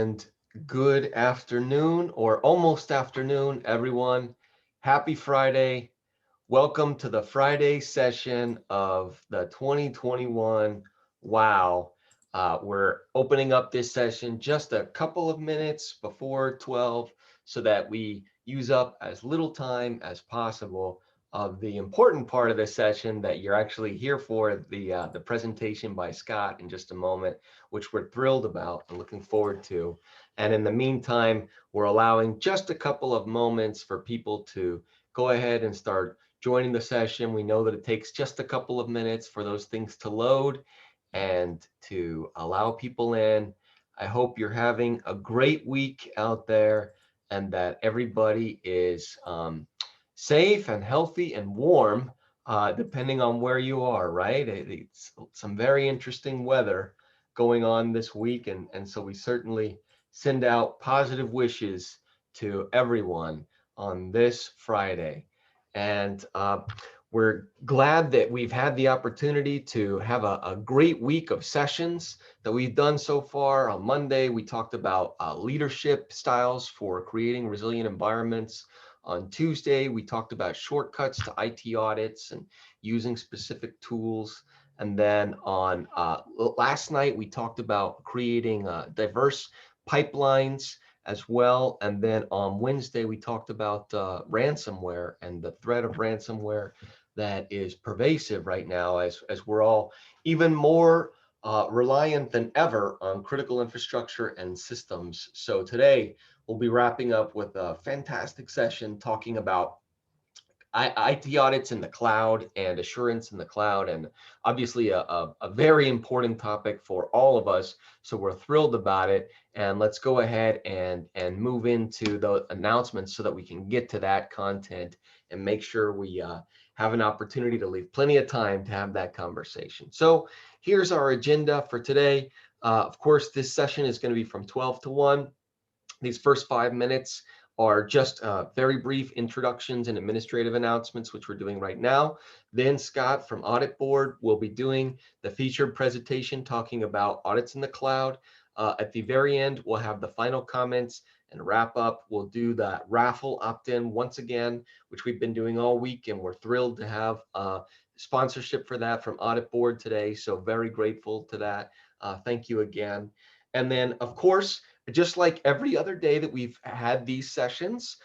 And good afternoon or almost afternoon, everyone. Happy Friday. Welcome to the Friday session of the 2021 WOW. We're opening up this session just a couple of minutes before 12 so that we use up as little time as possible of the important part of this session that you're actually here for, the presentation by Scott in just a moment, which we're thrilled about and looking forward to. And in the meantime, we're allowing just a couple of moments for people to go ahead and start joining the session. We know that it takes just a couple of minutes for those things to load and to allow people in. I hope you're having a great week out there and that everybody is safe and healthy and warm, depending on where you are, right? It's some very interesting weather going on this week. And so we certainly send out positive wishes to everyone on this Friday. And we're glad that we've had the opportunity to have a great week of sessions that we've done so far. On Monday, we talked about leadership styles for creating resilient environments. On Tuesday, we talked about shortcuts to IT audits and using specific tools. And then on last night, we talked about creating diverse pipelines as well. And then on Wednesday, we talked about ransomware and the threat of ransomware that is pervasive right now as we're all even more reliant than ever on critical infrastructure and systems. So today, we'll be wrapping up with a fantastic session talking about IT audits in the cloud and assurance in the cloud, and obviously a very important topic for all of us. So we're thrilled about it. And let's go ahead and move into the announcements so that we can get to that content and make sure we have an opportunity to leave plenty of time to have that conversation. So here's our agenda for today. Of course, this session is going to be from 12 to 1. These first 5 minutes are just very brief introductions and administrative announcements, which we're doing right now. Then Scott from AuditBoard will be doing the featured presentation talking about audits in the cloud. At the very end, we'll have the final comments and wrap up. We'll do the raffle opt-in once again, which we've been doing all week, and we're thrilled to have sponsorship for that from AuditBoard today. So very grateful to that. Thank you again. And then, of course, just like every other day that we've had these sessions,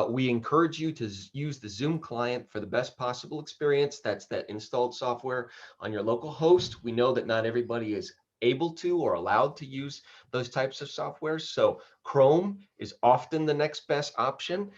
we encourage you to use the Zoom client for the best possible experience. That's that installed software on your local host. We know that not everybody is able to or allowed to use those types of software. So Chrome is often the next best option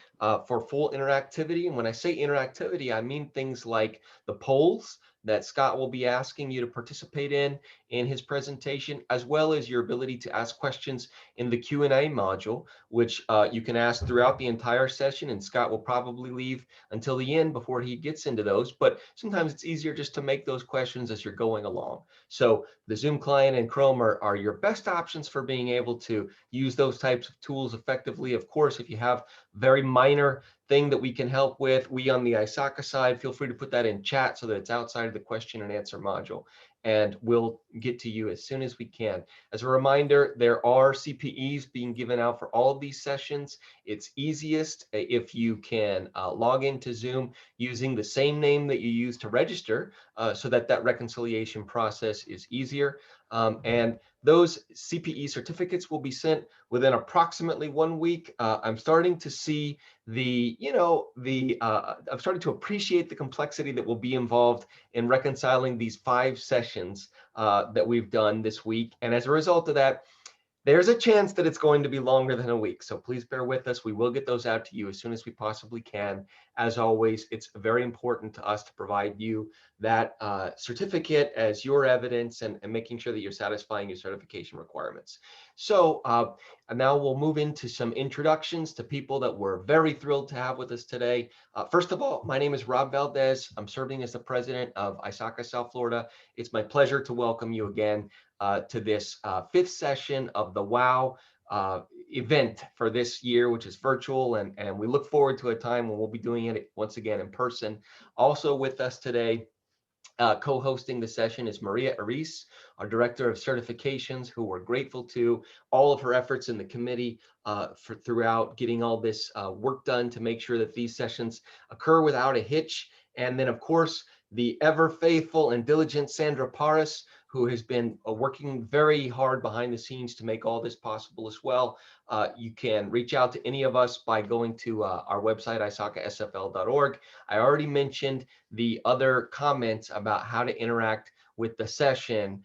for full interactivity. And when I say interactivity, I mean things like the polls that Scott will be asking you to participate in his presentation, as well as your ability to ask questions in the Q&A module, which you can ask throughout the entire session, and Scott will probably leave until the end before he gets into those. But sometimes it's easier just to make those questions as you're going along. So the Zoom client and Chrome are your best options for being able to use those types of tools effectively. Of course, if you have very minor thing that we can help with, we on the ISACA side, feel free to put that in chat so that it's outside of the question and answer module, and we'll get to you as soon as we can. As a reminder, there are CPEs being given out for all of these sessions. It's easiest if you can log into Zoom using the same name that you use to register so that reconciliation process is easier. And those CPE certificates will be sent within approximately 1 week. I'm starting to see I'm starting to appreciate the complexity that will be involved in reconciling these 5 sessions that we've done this week. And as a result of that, there's a chance that it's going to be longer than a week. So please bear with us. We will get those out to you as soon as we possibly can. As always, it's very important to us to provide you that certificate as your evidence and making sure that you're satisfying your certification requirements. So now we'll move into some introductions to people that we're very thrilled to have with us today. First of all, my name is Rob Valdez. I'm serving as the president of ISACA South Florida. It's my pleasure to welcome you again to this 5th session of the WOW event for this year, which is virtual, and we look forward to a time when we'll be doing it once again in person. Also with us today Co-hosting the session is Maria Aris, our Director of Certifications, who we're grateful to all of her efforts in the committee for throughout getting all this work done to make sure that these sessions occur without a hitch. And then, of course, the ever faithful and diligent Sandra Paris, who has been working very hard behind the scenes to make all this possible as well. You can reach out to any of us by going to our website, isacasfl.org. I already mentioned the other comments about how to interact with the session.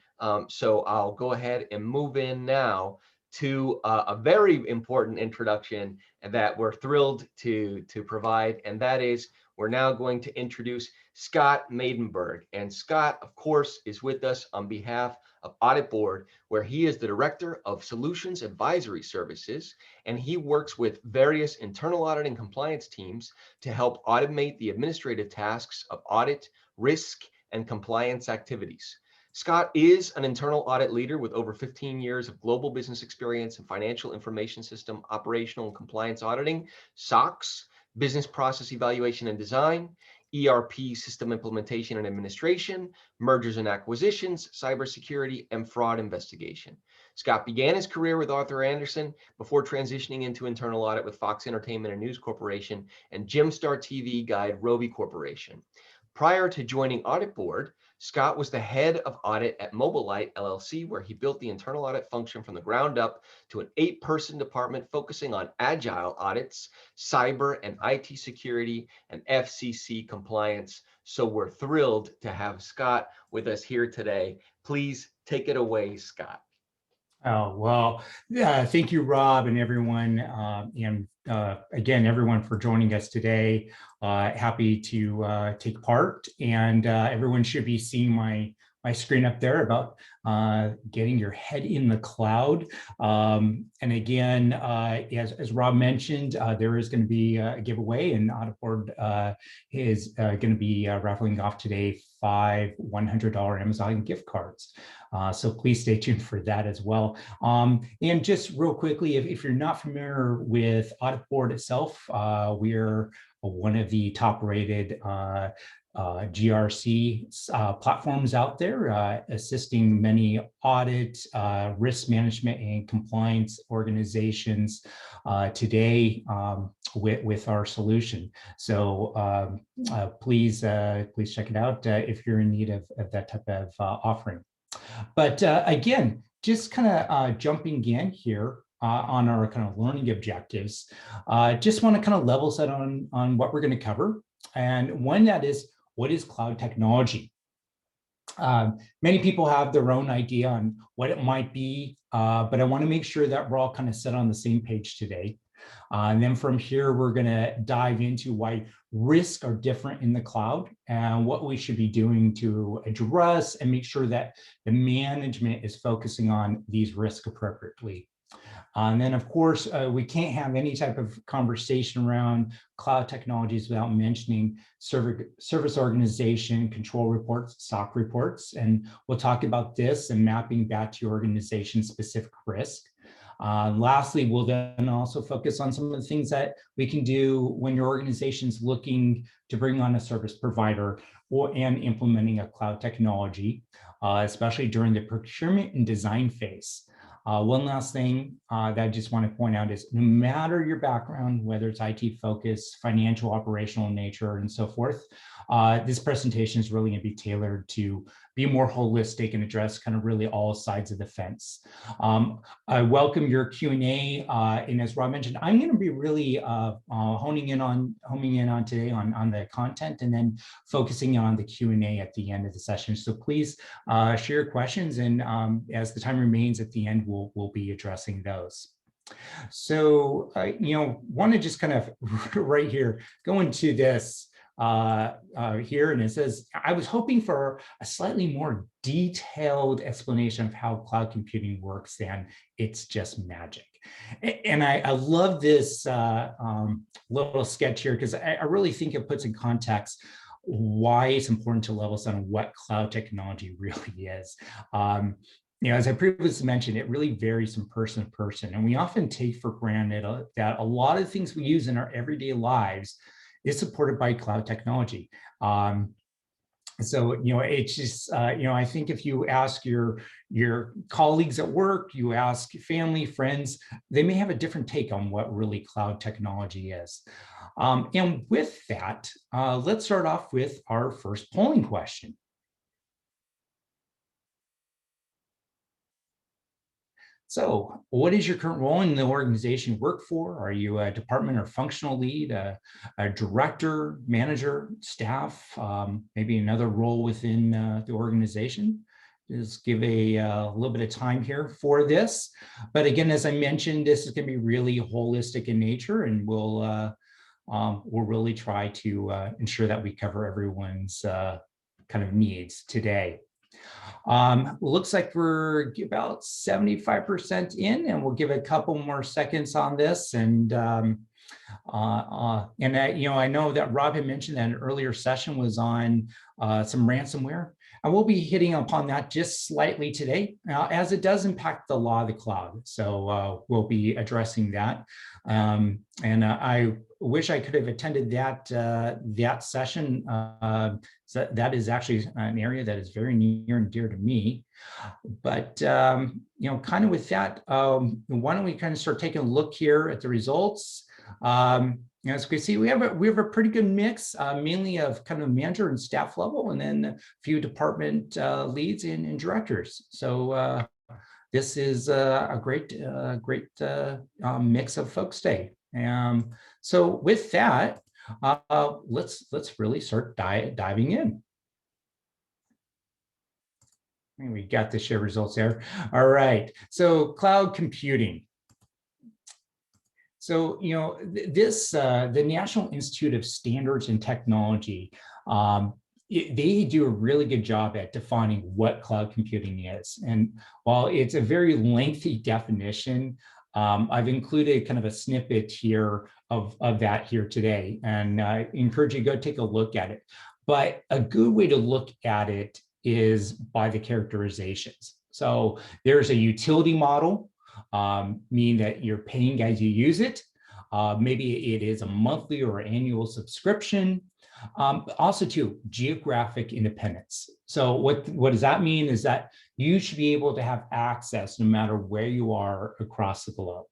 So I'll go ahead and move in now to a very important introduction that we're thrilled to provide, and that is we're now going to introduce Scott Maidenberg. And Scott, of course, is with us on behalf of AuditBoard, where he is the Director of Solutions Advisory Services, and he works with various internal audit and compliance teams to help automate the administrative tasks of audit, risk, and compliance activities. Scott is an internal audit leader with over 15 years of global business experience in financial information system operational and compliance auditing, SOX, business process evaluation and design, ERP system implementation and administration, mergers and acquisitions, cybersecurity, and fraud investigation. Scott began his career with Arthur Andersen before transitioning into internal audit with Fox Entertainment and News Corporation and Gemstar TV guide Rovi Corporation. Prior to joining AuditBoard, Scott was the head of audit at Mobilite LLC, where he built the internal audit function from the ground up to an 8-person department focusing on agile audits, cyber and IT security, and FCC compliance. So we're thrilled to have Scott with us here today. Please take it away, Scott. Oh, well, yeah, thank you, Rob, and everyone. And again, everyone for joining us today. Happy to take part, and everyone should be seeing my screen up there about getting your head in the cloud. And again, as Rob mentioned, there is going to be a giveaway, and AuditBoard is going to be raffling off today 5 $100 Amazon gift cards. So please stay tuned for that as well. And just real quickly, if you're not familiar with AuditBoard itself, we're one of the top-rated GRC platforms out there, assisting many audit, risk management, and compliance organizations today with our solution. So please check it out if you're in need of that type of offering. But again, just kind of jumping in here on our kind of learning objectives, just want to kind of level set on what we're going to cover. And one that is, what is cloud technology? Many people have their own idea on what it might be, but I want to make sure that we're all kind of set on the same page today. And then from here, we're going to dive into why risks are different in the cloud and what we should be doing to address and make sure that the management is focusing on these risks appropriately. And then, of course, we can't have any type of conversation around cloud technologies without mentioning service organization control reports, SOC reports. And we'll talk about this and mapping back to your organization's specific risk. Lastly, we'll then also focus on some of the things that we can do when your organization is looking to bring on a service provider and implementing a cloud technology, especially during the procurement and design phase. One last thing that I just want to point out is no matter your background, whether it's IT focused, financial, operational nature, and so forth, this presentation is really going to be tailored to be more holistic and address kind of really all sides of the fence. I welcome your Q&A, and as Rob mentioned, I'm going to be really homing in on today on the content and then focusing on the Q&A at the end of the session. So please share your questions, and as the time remains at the end, we'll be addressing those. So want to just kind of right here go into this here, and it says, I was hoping for a slightly more detailed explanation of how cloud computing works than it's just magic. And I love this little sketch here because I really think it puts in context why it's important to level set on what cloud technology really is. As I previously mentioned, it really varies from person to person, and we often take for granted that a lot of things we use in our everyday lives is supported by cloud technology. So, it's just, I think if you ask your colleagues at work, you ask family, friends, they may have a different take on what really cloud technology is. And with that, let's start off with our first polling question. So what is your current role in the organization you work for? Are you a department or functional lead, a director, manager, staff, maybe another role within the organization? Just give a little bit of time here for this. But again, as I mentioned, this is going to be really holistic in nature, and we'll really try to ensure that we cover everyone's kind of needs today. Looks like we're about 75% in, and we'll give a couple more seconds on this. And I know that Rob had mentioned that an earlier session was on some ransomware. And we'll be hitting upon that just slightly today, as it does impact the law of the cloud. So we'll be addressing that. I wish I could have attended that session. So that is actually an area that is very near and dear to me. But kind of with that, why don't we kind of start taking a look here at the results? As we can see, we have a pretty good mix, mainly of kind of manager and staff level, and then a few department leads and directors. So this is a great mix of folks today. So with that, let's really start diving in. And we got the share results there. All right. So cloud computing. So, the National Institute of Standards and Technology, they do a really good job at defining what cloud computing is. And while it's a very lengthy definition, I've included kind of a snippet here of that here today, and I encourage you to go take a look at it. But a good way to look at it is by the characterizations. So there's a utility model, meaning that you're paying as you use it. Maybe it is a monthly or annual subscription. Also too, geographic independence. So what does that mean is that you should be able to have access no matter where you are across the globe.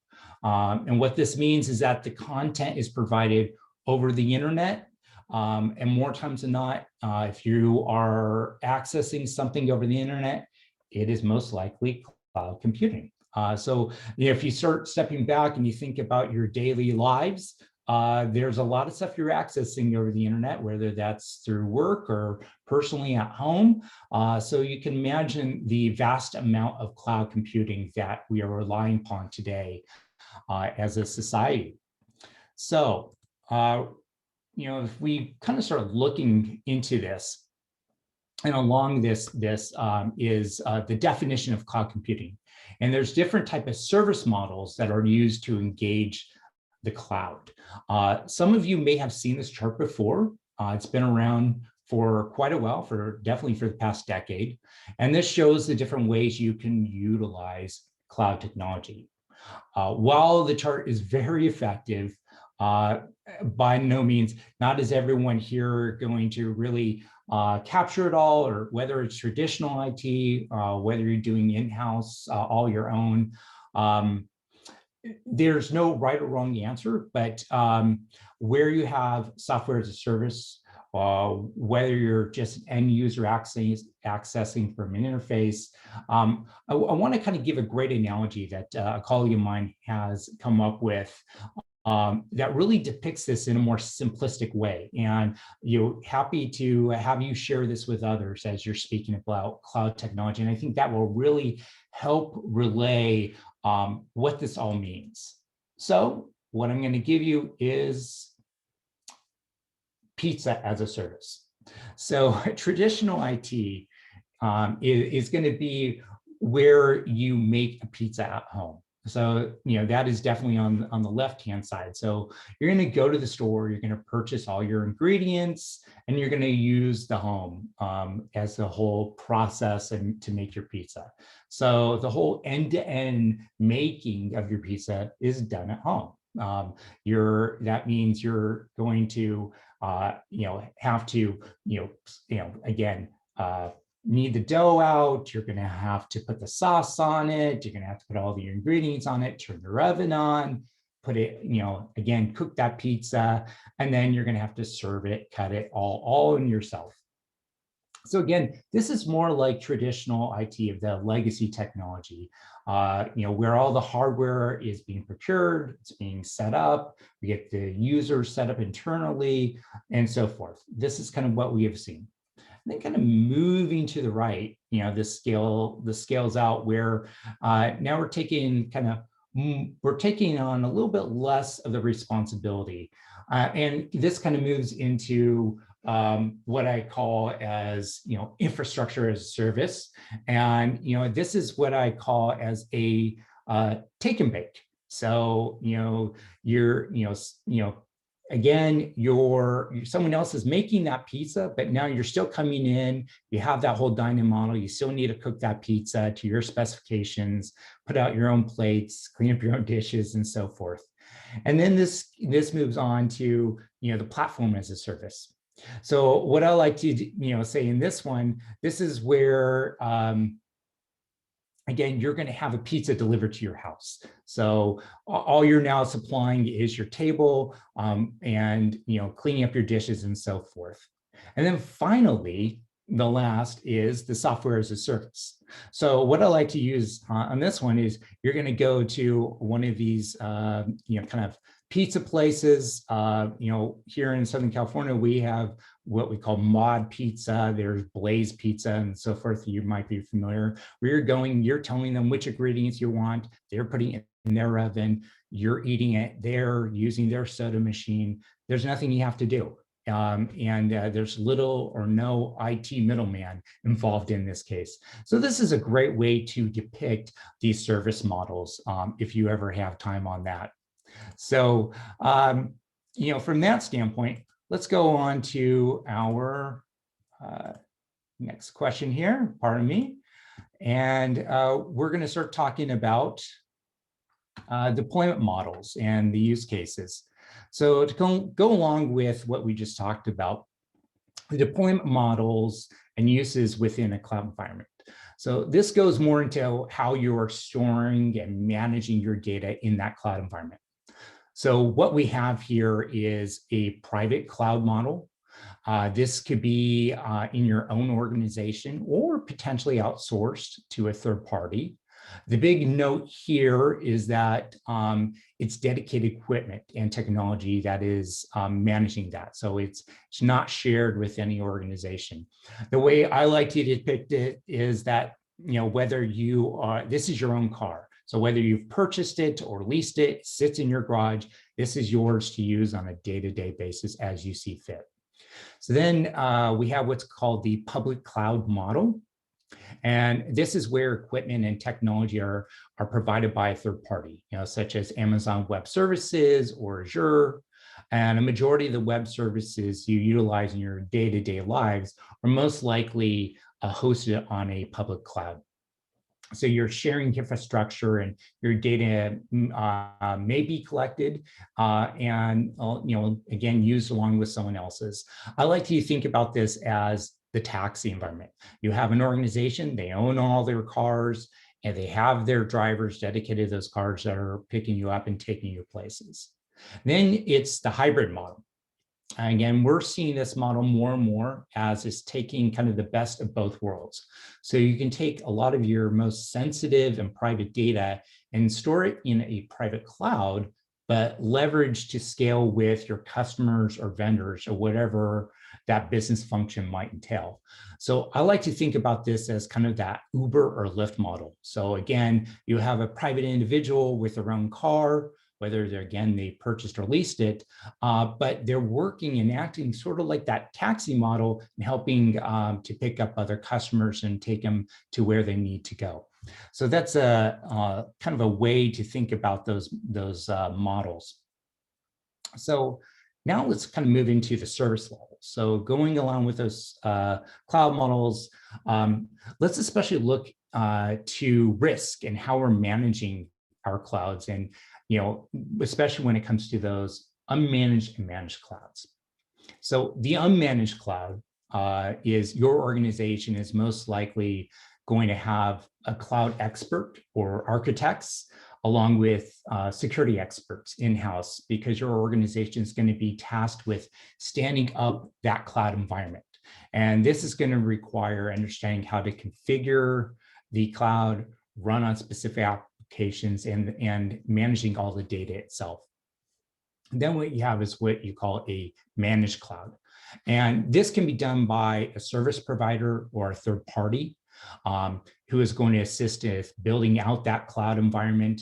And what this means is that the content is provided over the internet. And more times than not, if you are accessing something over the internet, it is most likely cloud computing. So if you start stepping back and you think about your daily lives, there's a lot of stuff you're accessing over the internet, whether that's through work or personally at home. So you can imagine the vast amount of cloud computing that we are relying upon today as a society. So, if we kind of start looking into this, and along this is the definition of cloud computing. And there's different type of service models that are used to engage the cloud. Some of you may have seen this chart before. It's been around for quite a while, definitely for the past decade. And this shows the different ways you can utilize cloud technology. While the chart is very effective, by no means, not is everyone here going to really capture it all, or whether it's traditional IT, whether you're doing in-house, all your own. There's no right or wrong answer, but where you have software as a service, whether you're just an end user accessing from an interface, I want to kind of give a great analogy that a colleague of mine has come up with that really depicts this in a more simplistic way. And happy to have you share this with others as you're speaking about cloud technology. And I think that will really help relay what this all means. So what I'm going to give you is pizza as a service. So traditional IT is going to be where you make a pizza at home. So, that is definitely on the left-hand side. So you're going to go to the store, you're going to purchase all your ingredients, and you're going to use the home as the whole process and to make your pizza. So the whole end-to-end making of your pizza is done at home. That means you're going to have to, again, knead the dough out. You're going to have to put the sauce on it. You're going to have to put all the ingredients on it, turn your oven on, put it, again, cook that pizza, and then you're going to have to serve it, cut it all in yourself. So again, this is more like traditional IT of the legacy technology, where all the hardware is being procured, it's being set up, we get the users set up internally, and so forth. This is kind of what we have seen. And then kind of moving to the right, the scales out where now we're taking on a little bit less of the responsibility. And this kind of moves into what I call as, infrastructure as a service. And, this is what I call as a take and bake. So, again, someone else is making that pizza, but now you're still coming in, you have that whole dining model, you still need to cook that pizza to your specifications, put out your own plates, clean up your own dishes, and so forth. And then this moves on to, the platform as a service. So what I like to, say in this one, this is where, again, you're going to have a pizza delivered to your house. So all you're now supplying is your table and, cleaning up your dishes and so forth. And then finally, the last is the software as a service. So what I like to use on this one is you're going to go to one of these, kind of pizza places. Here in Southern California, we have what we call mod pizza. There's Blaze Pizza and so forth. You might be familiar. Where you're going, you're telling them which ingredients you want. They're putting it in their oven. You're eating it. They're using their soda machine. There's nothing you have to do. There's little or no IT middleman involved in this case. So this is a great way to depict these service models if you ever have time on that. So, from that standpoint, let's go on to our next question here, pardon me. And we're going to start talking about deployment models and the use cases. So to go along with what we just talked about, the deployment models and uses within a cloud environment. So this goes more into how you are storing and managing your data in that cloud environment. So what we have here is a private cloud model. This could be in your own organization or potentially outsourced to a third party. The big note here is that it's dedicated equipment and technology that is managing that. So it's not shared with any organization. The way I like to depict it is that, whether this is your own car. So whether you've purchased it or leased it, sits in your garage, this is yours to use on a day-to-day basis as you see fit. So then we have what's called the public cloud model. And this is where equipment and technology are provided by a third party, such as Amazon Web Services or Azure. And a majority of the web services you utilize in your day-to-day lives are most likely hosted on a public cloud. So you're sharing infrastructure and your data may be collected and again, used along with someone else's. I like to think about this as the taxi environment. You have an organization, they own all their cars, and they have their drivers dedicated to those cars that are picking you up and taking you places. Then it's the hybrid model. Again, we're seeing this model more and more as it's taking kind of the best of both worlds. So you can take a lot of your most sensitive and private data and store it in a private cloud, but leverage to scale with your customers or vendors or whatever that business function might entail. So I like to think about this as kind of that Uber or Lyft model. So again, you have a private individual with their own car, whether they purchased or leased it, but they're working and acting sort of like that taxi model and helping to pick up other customers and take them to where they need to go. So that's a kind of a way to think about those models. So now let's kind of move into the service level. So going along with those cloud models, let's especially look to risk and how we're managing our clouds, and especially when it comes to those unmanaged and managed clouds. So the unmanaged cloud is your organization is most likely going to have a cloud expert or architects along with security experts in-house, because your organization is going to be tasked with standing up that cloud environment. And this is going to require understanding how to configure the cloud, run on specific applications, and managing all the data itself. Then what you have is what you call a managed cloud. And this can be done by a service provider or a third party who is going to assist with building out that cloud environment.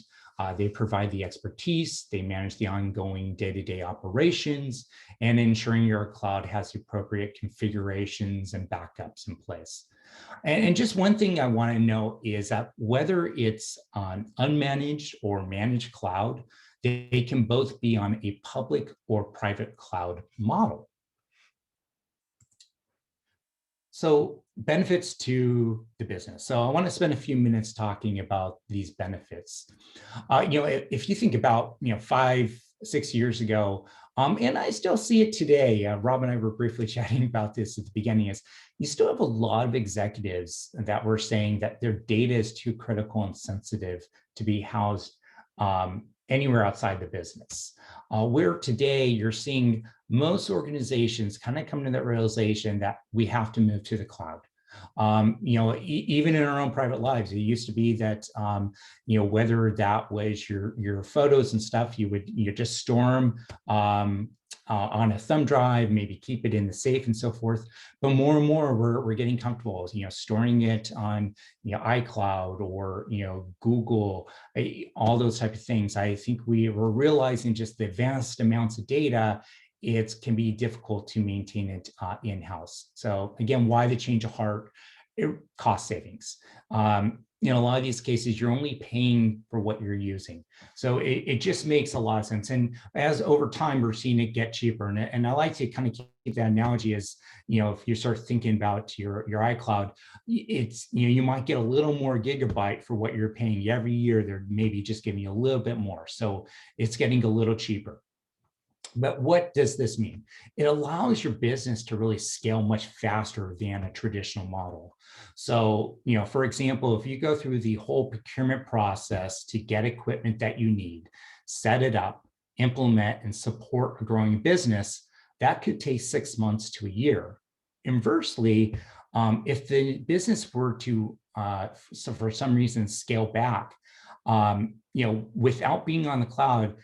They provide the expertise, they manage the ongoing day-to-day operations, and ensuring your cloud has the appropriate configurations and backups in place. And just one thing I want to note is that whether it's on unmanaged or managed cloud, they can both be on a public or private cloud model. So benefits to the business. So I want to spend a few minutes talking about these benefits. If you think about, 5-6 years ago, and I still see it today, Rob and I were briefly chatting about this at the beginning, is you still have a lot of executives that were saying that their data is too critical and sensitive to be housed anywhere outside the business. Where today you're seeing most organizations kind of come to that realization that we have to move to the cloud. Even in our own private lives, it used to be that, whether that was your photos and stuff, you just store them on a thumb drive, maybe keep it in the safe and so forth. But more and more, we're getting comfortable, storing it on, iCloud or, Google, all those type of things. I think we're realizing just the vast amounts of data, it can be difficult to maintain it in-house. So again, why the change of heart? Cost savings. A lot of these cases, you're only paying for what you're using. So it just makes a lot of sense. And as over time, we're seeing it get cheaper. And I like to kind of keep that analogy as, if you start thinking about your iCloud, it's, you might get a little more gigabyte for what you're paying every year. They're maybe just giving you a little bit more. So it's getting a little cheaper. But what does this mean? It allows your business to really scale much faster than a traditional model. So, for example, if you go through the whole procurement process to get equipment that you need, set it up, implement, and support a growing business, that could take 6 months to a year. Inversely, if the business were to, so for some reason, scale back, without being on the cloud,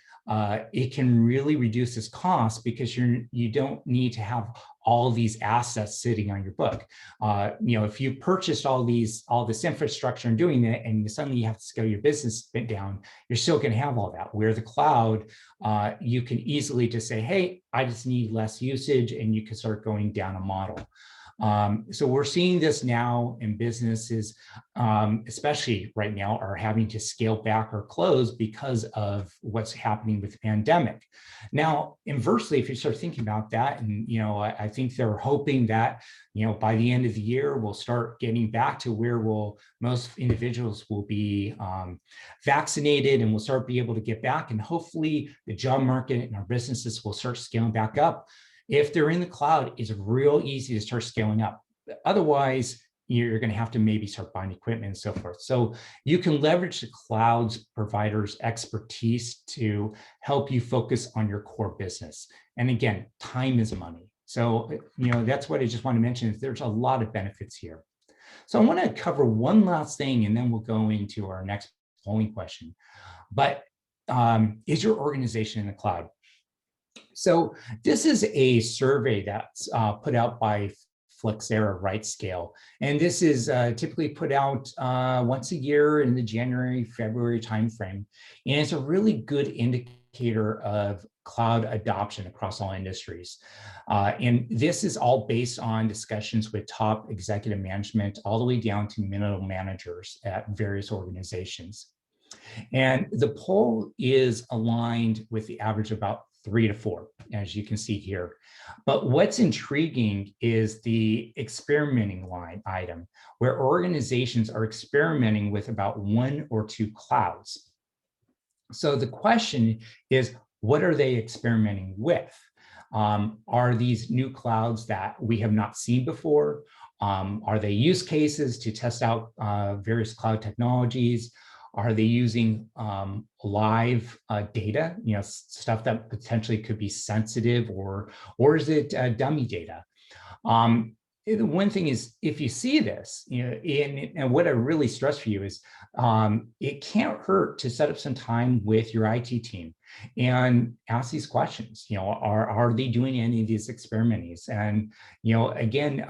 it can really reduce its cost because you don't need to have all these assets sitting on your book. If you purchased all this infrastructure and doing it, and suddenly you have to scale your business bit down, you're still going to have all that. Where the cloud, you can easily just say, hey, I just need less usage, and you can start going down a model. So we're seeing this now in businesses, especially right now, are having to scale back or close because of what's happening with the pandemic. Now, inversely, if you start thinking about that, and I think they're hoping that by the end of the year, we'll start getting back to where most individuals will be vaccinated, and we'll start be able to get back, and hopefully the job market and our businesses will start scaling back up. If they're in the cloud, it's real easy to start scaling up. Otherwise, you're going to have to maybe start buying equipment and so forth. So you can leverage the cloud's providers' expertise to help you focus on your core business. And again, time is money. So, that's what I just want to mention, is there's a lot of benefits here. So I want to cover one last thing, and then we'll go into our next polling question. But is your organization in the cloud? So this is a survey that's put out by Flexera RightScale. And this is typically put out once a year in the January, February timeframe. And it's a really good indicator of cloud adoption across all industries. And this is all based on discussions with top executive management, all the way down to middle managers at various organizations. And the poll is aligned with the average of about 3 to 4, as you can see here. But what's intriguing is the experimenting line item, where organizations are experimenting with about 1 or 2 clouds. So the question is, what are they experimenting with? Are these new clouds that we have not seen before? Are they use cases to test out various cloud technologies? Are they using live data, stuff that potentially could be sensitive, or is it dummy data? The one thing is, if you see this, and what I really stress for you is, it can't hurt to set up some time with your IT team and ask these questions. Are they doing any of these experimenting? And again,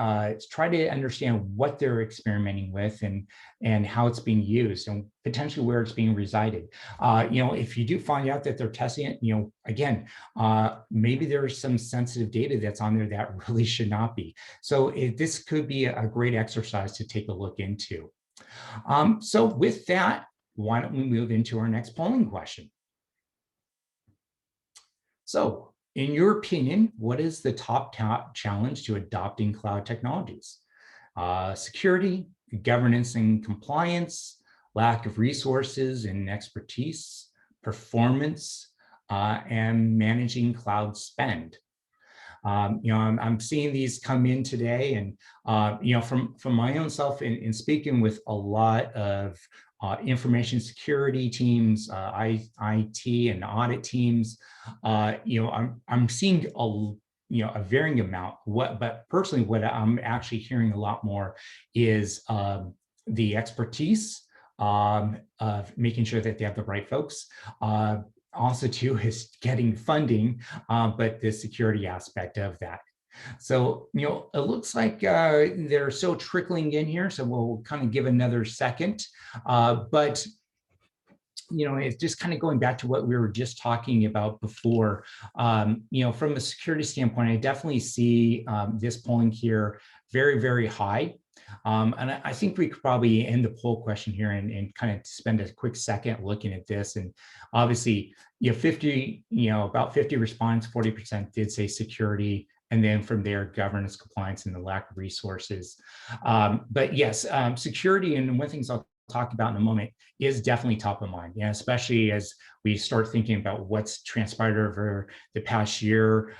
try to understand what they're experimenting with and how it's being used and potentially where it's being resided. If you do find out that they're testing it, again, maybe there's some sensitive data that's on there that really should not be. So this could be a great exercise to take a look into. So with that, why don't we move into our next polling question? So in your opinion, what is the top challenge to adopting cloud technologies? Security, governance and compliance, lack of resources and expertise, performance, and managing cloud spend. I'm seeing these come in today, and from my own self in speaking with a lot of information security teams, IT and audit teams, I'm seeing a varying amount. But personally, what I'm actually hearing a lot more is the expertise of making sure that they have the right folks. Also too is getting funding, but the security aspect of that. So, it looks like they're still trickling in here, so we'll kind of give another second. But it's just kind of going back to what we were just talking about before. From a security standpoint, I definitely see this polling here very, very high. And I think we could probably end the poll question here and kind of spend a quick second looking at this. And obviously, about 50 respondents, 40% did say security. And then from there, governance, compliance, and the lack of resources. But yes, security, and one of the things I'll talk about in a moment, is definitely top of mind, especially as we start thinking about what's transpired over the past year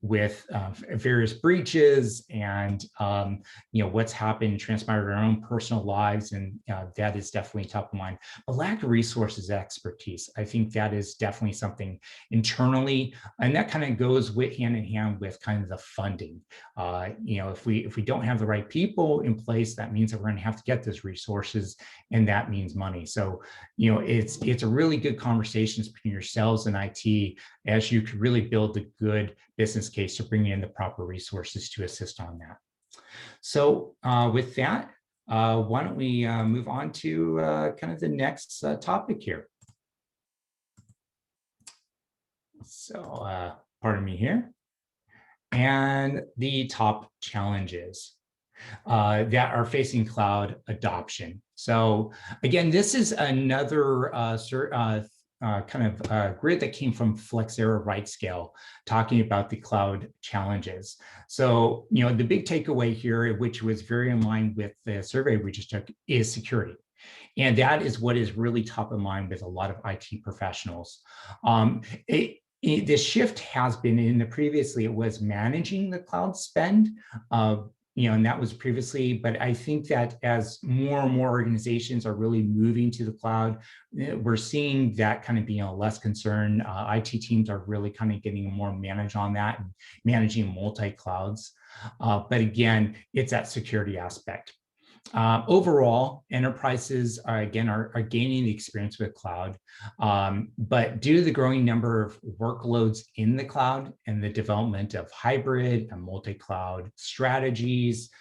with various breaches and what's happened, transpired in our own personal lives, and that is definitely top of mind. But lack of resources, expertise, I think that is definitely something internally, and that kind of goes hand in hand with kind of the funding. If we don't have the right people in place, that means that we're going to have to get those resources, and that means money. So, it's a really good conversations between yourselves and IT as you could really build a good business case to bring in the proper resources to assist on that. So with that, why don't we move on to kind of the next topic here. So pardon me here. And the top challenges that are facing cloud adoption. So again, this is another kind of grid that came from Flexera RightScale, talking about the cloud challenges. So, the big takeaway here, which was very in line with the survey we just took, is security. And that is what is really top of mind with a lot of IT professionals. The shift has been in the previously, it was managing the cloud spend, and that was previously, but I think that as more and more organizations are really moving to the cloud, we're seeing that kind of being a less concern. IT teams are really kind of getting more managed on that and managing multi-clouds. But again, it's that security aspect. Overall, enterprises are gaining the experience with cloud, but due to the growing number of workloads in the cloud and the development of hybrid and multi-cloud strategies,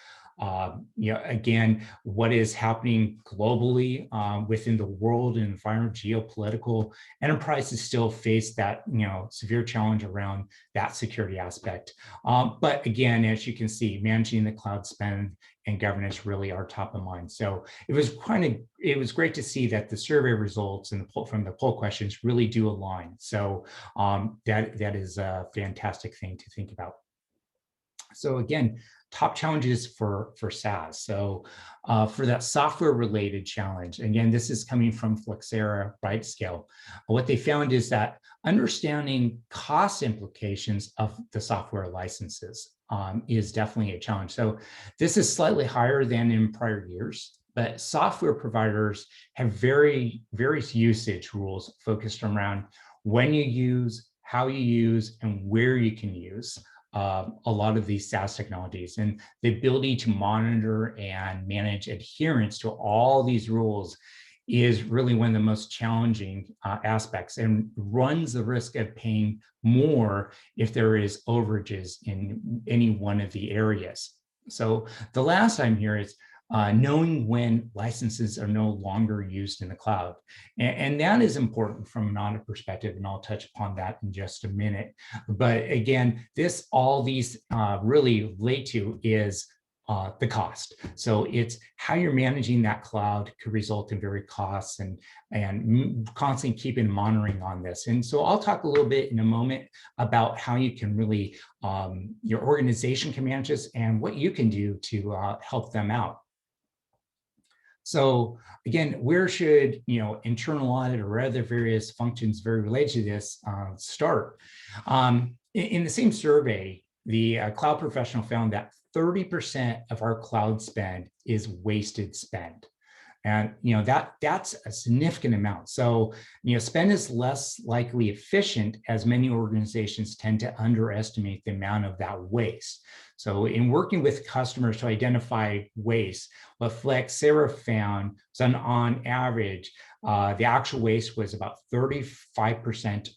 again, what is happening globally within the world and environment, geopolitical, enterprises still face that severe challenge around that security aspect. But again, as you can see, managing the cloud spend and governance really are top of mind. So it was great to see that the survey results and from the poll questions really do align. So that is a fantastic thing to think about. So again, top challenges for SaaS. So for that software related challenge, again, this is coming from Flexera Brightscale. What they found is that understanding cost implications of the software licenses is definitely a challenge. So this is slightly higher than in prior years, but software providers have various usage rules focused around when you use, how you use, and where you can use a lot of these SaaS technologies. And the ability to monitor and manage adherence to all these rules is really one of the most challenging aspects, and runs the risk of paying more if there is overages in any one of the areas. So the last time here is knowing when licenses are no longer used in the cloud. And that is important from an audit perspective, and I'll touch upon that in just a minute. But again, all these really relate to is the cost. So it's how you're managing that cloud could result in very costs, and constantly keeping monitoring on this. And so I'll talk a little bit in a moment about how you can really, your organization can manage this and what you can do to help them out. So again, where should internal audit or other various functions very related to this start? In the same survey, the cloud professional found that 30% of our cloud spend is wasted spend. And that's a significant amount. So spend is less likely efficient, as many organizations tend to underestimate the amount of that waste. So in working with customers to identify waste, what Flexera found was on average, the actual waste was about 35%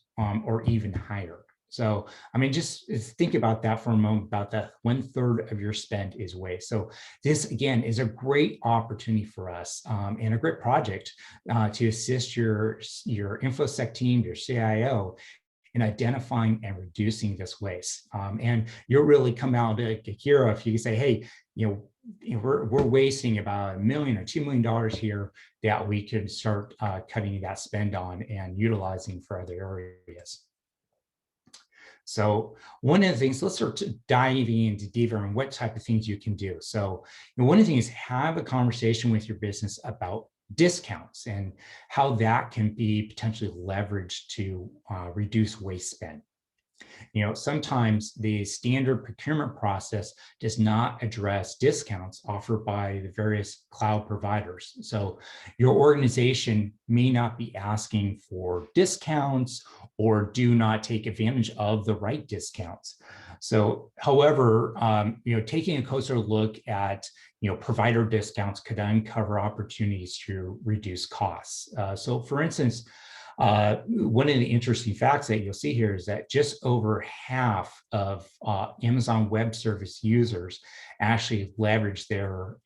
or even higher. So, I mean, just think about that for a moment, about that 1/3 of your spend is waste. So this, again, is a great opportunity for us and a great project to assist your InfoSec team, your CIO, in identifying and reducing this waste. And you'll really come out a hero if you can say, hey, we're wasting about $1 million or $2 million here that we could start cutting that spend on and utilizing for other areas. So one of the things, let's start diving into deeper on what type of things you can do. So one of the things is have a conversation with your business about discounts and how that can be potentially leveraged to reduce waste spend. Sometimes the standard procurement process does not address discounts offered by the various cloud providers. So your organization may not be asking for discounts or do not take advantage of the right discounts. So, however, taking a closer look at provider discounts could uncover opportunities to reduce costs. So, for instance, one of the interesting facts that you'll see here is that just over half of Amazon Web Service users actually leverage their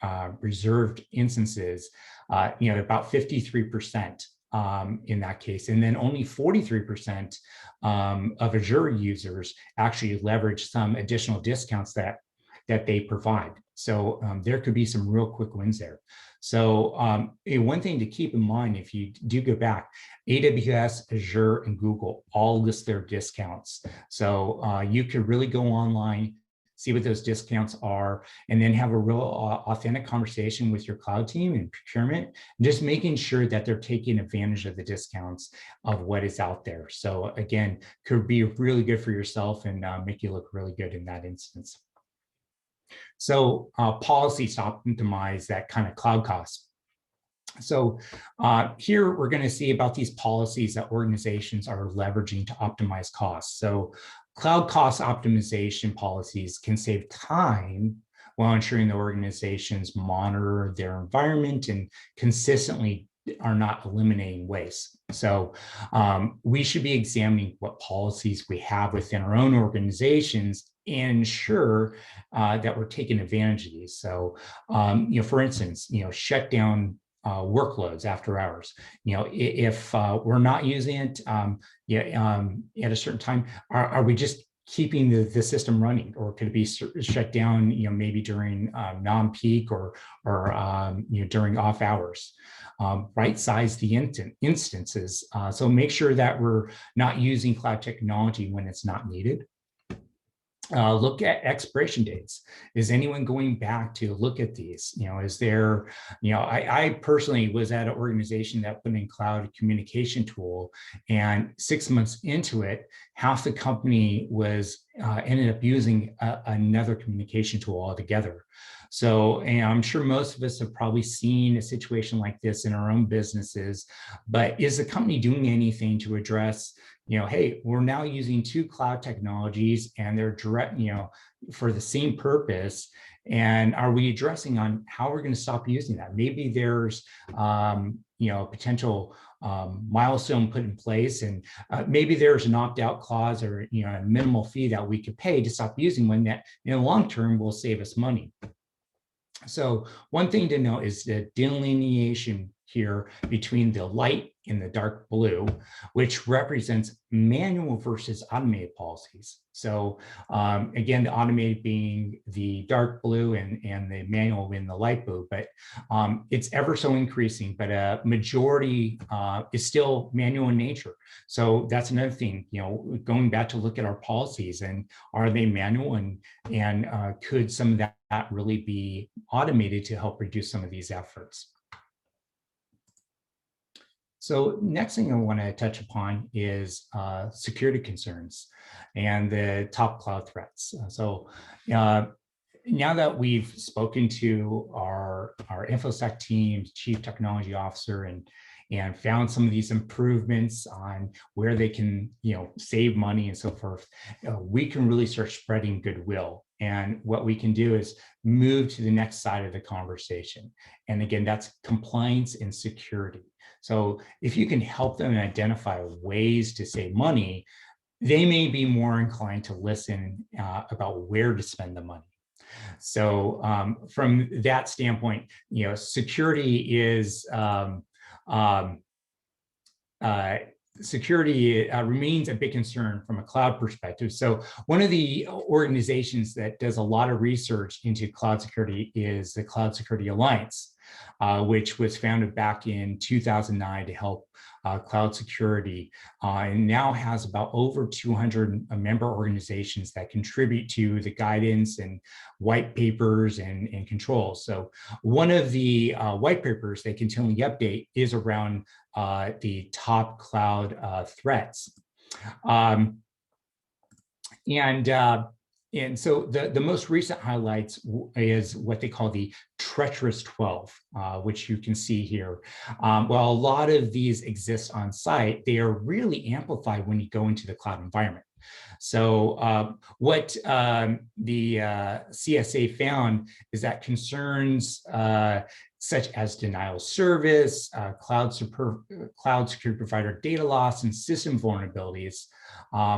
reserved instances, about 53% in that case. And then only 43% of Azure users actually leverage some additional discounts that they provide. So there could be some real quick wins there. So one thing to keep in mind, if you do go back, AWS, Azure, and Google all list their discounts. So you could really go online, see what those discounts are, and then have a real authentic conversation with your cloud team and procurement, just making sure that they're taking advantage of the discounts of what is out there. So again, could be really good for yourself and make you look really good in that instance. So policies to optimize that kind of cloud cost. So here we're going to see about these policies that organizations are leveraging to optimize costs. So cloud cost optimization policies can save time while ensuring the organizations monitor their environment and consistently are not eliminating waste. So we should be examining what policies we have within our own organizations and ensure that we're taking advantage of these. So, for instance, shut down workloads after hours. If we're not using it at a certain time, are we just keeping the system running, or could it be shut down, maybe during non-peak or during off hours? Right size the instances. So make sure that we're not using cloud technology when it's not needed. Look at expiration dates. Is anyone going back to look at these? Is there, I personally was at an organization that put in cloud communication tool, and 6 months into it, half the company was ended up using another communication tool altogether. So, and I'm sure most of us have probably seen a situation like this in our own businesses, but is the company doing anything to address, hey, we're now using two cloud technologies and they're direct, for the same purpose. And are we addressing on how we're going to stop using that? Maybe there's, potential milestone put in place, and maybe there's an opt-out clause or, a minimal fee that we could pay to stop using one that in the long term will save us money. So one thing to note is the delineation here between the light and the dark blue, which represents manual versus automated policies. So again, the automated being the dark blue and the manual being the light blue, but it's ever so increasing, but a majority is still manual in nature. So that's another thing, going back to look at our policies, and are they manual, and could some of that really be automated to help reduce some of these efforts? So next thing I want to touch upon is security concerns and the top cloud threats. Now that we've spoken to our InfoSec team, chief technology officer, and found some of these improvements on where they can, save money and so forth, we can really start spreading goodwill. And what we can do is move to the next side of the conversation. And again, that's compliance and security. So if you can help them identify ways to save money, they may be more inclined to listen about where to spend the money. So from that standpoint, security is security remains a big concern from a cloud perspective. So one of the organizations that does a lot of research into cloud security is the Cloud Security Alliance, which was founded back in 2009 to help cloud security, and now has about over 200 member organizations that contribute to the guidance and white papers and controls. So one of the white papers they continually update is around the top cloud threats. And so the most recent highlights is what they call the treacherous 12, which you can see here. While a lot of these exist on site, they are really amplified when you go into the cloud environment. So what the CSA found is that concerns such as denial of service, cloud security provider data loss, and system vulnerabilities,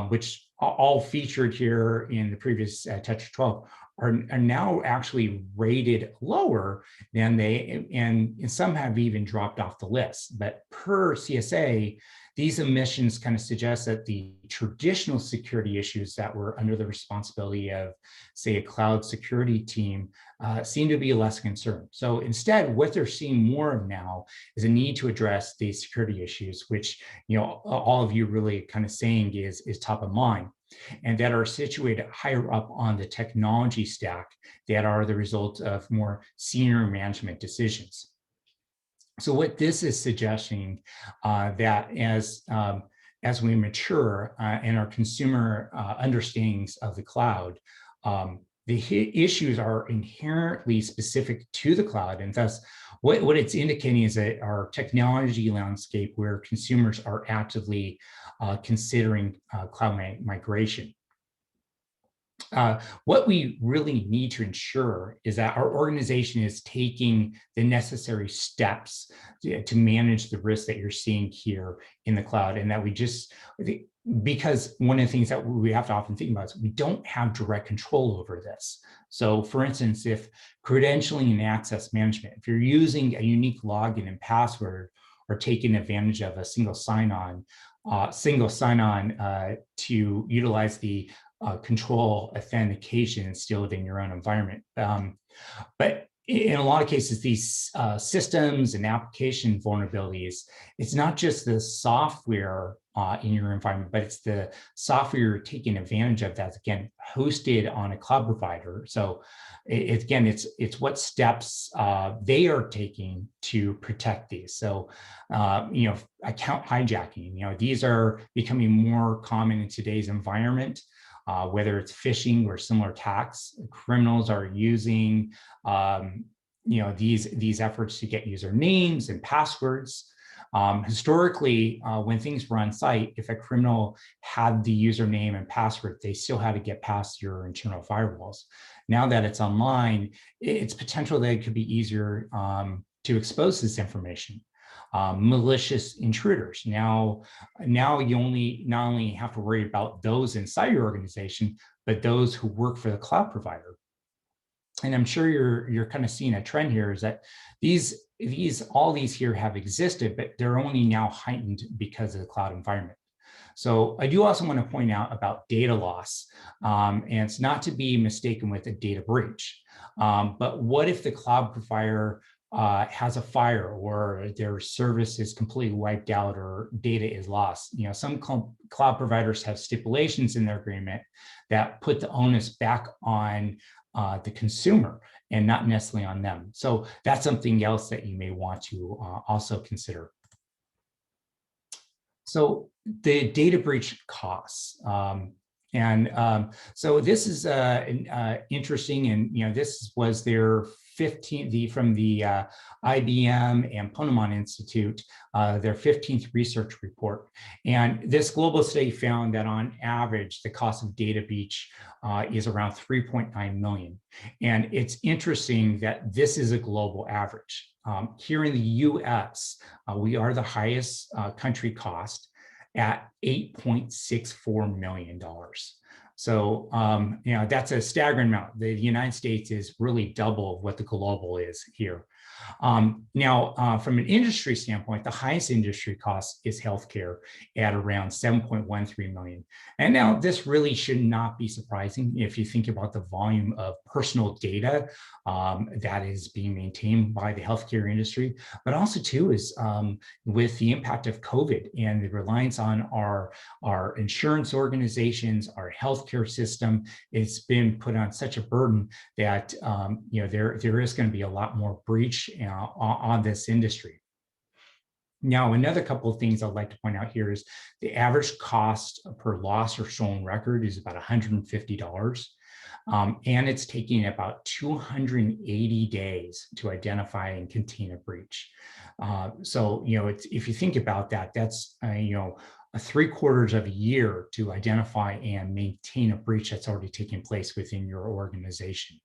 which all featured here in the previous Tetra 12, are now actually rated lower than they, and some have even dropped off the list. But per CSA, these emissions kind of suggest that the traditional security issues that were under the responsibility of, say, a cloud security team seem to be less concerned. So instead, what they're seeing more of now is a need to address these security issues, which all of you really kind of saying is top of mind, and that are situated higher up on the technology stack, that are the result of more senior management decisions. So what this is suggesting that as we mature in our consumer understandings of the cloud, the issues are inherently specific to the cloud, and thus what it's indicating is that our technology landscape, where consumers are actively considering cloud migration. What we really need to ensure is that our organization is taking the necessary steps to manage the risks that you're seeing here in the cloud, and that because one of the things that we have to often think about is we don't have direct control over this. So for instance, if credentialing and access management, if you're using a unique login and password or taking advantage of a single sign-on to utilize the control authentication and still within your own environment. But in a lot of cases, these systems and application vulnerabilities, it's not just the software in your environment, but it's the software you're taking advantage of that's, again, hosted on a cloud provider. So again, it's what steps they are taking to protect these. So, account hijacking, these are becoming more common in today's environment. Whether it's phishing or similar attacks, criminals are using these efforts to get user names and passwords. Historically, when things were on site, if a criminal had the username and password, they still had to get past your internal firewalls. Now that it's online, it's potential that it could be easier to expose this information. Malicious intruders. Now you not only have to worry about those inside your organization, but those who work for the cloud provider. And I'm sure you're kind of seeing a trend here is that all these here have existed, but they're only now heightened because of the cloud environment. So I do also want to point out about data loss, and it's not to be mistaken with a data breach. But what if the cloud provider has a fire or their service is completely wiped out or data is lost? Some cloud providers have stipulations in their agreement that put the onus back on the consumer and not necessarily on them. So that's something else that you may want to also consider. So the data breach costs. So this is interesting, and this was their from the IBM and Ponemon Institute, their 15th research report. And this global study found that on average, the cost of data breach is around 3.9 million. And it's interesting that this is a global average. Here in the US, we are the highest country cost at $8.64 million. So, that's a staggering amount. The United States is really double what the global is here. Now, from an industry standpoint, the highest industry cost is healthcare at around 7.13 million. And now this really should not be surprising if you think about the volume of personal data that is being maintained by the healthcare industry, but also too is with the impact of COVID and the reliance on our insurance organizations, our healthcare system. It's been put on such a burden that there is going to be a lot more breach on this industry. Now, another couple of things I'd like to point out here is the average cost per lost or stolen record is about $150. And it's taking about 280 days to identify and contain a breach. So, if you think about that, that's, a 3/4 of a year to identify and maintain a breach that's already taken place within your organization.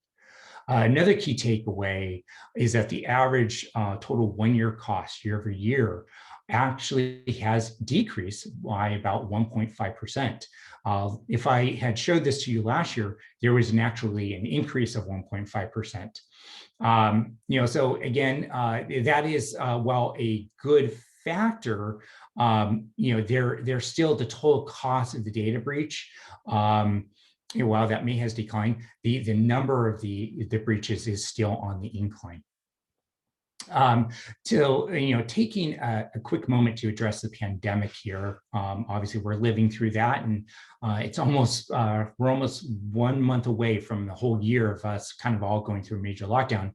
Another key takeaway is that the average total one-year cost year over year actually has decreased by about 1.5%. If I had showed this to you last year, there was actually an increase of 1.5%. So again, that is, while a good factor, there's still the total cost of the data breach. While that may has declined, the number of the breaches is still on the incline. Taking a quick moment to address the pandemic here. Obviously, we're living through that, and it's almost we're almost 1 month away from the whole year of us kind of all going through a major lockdown.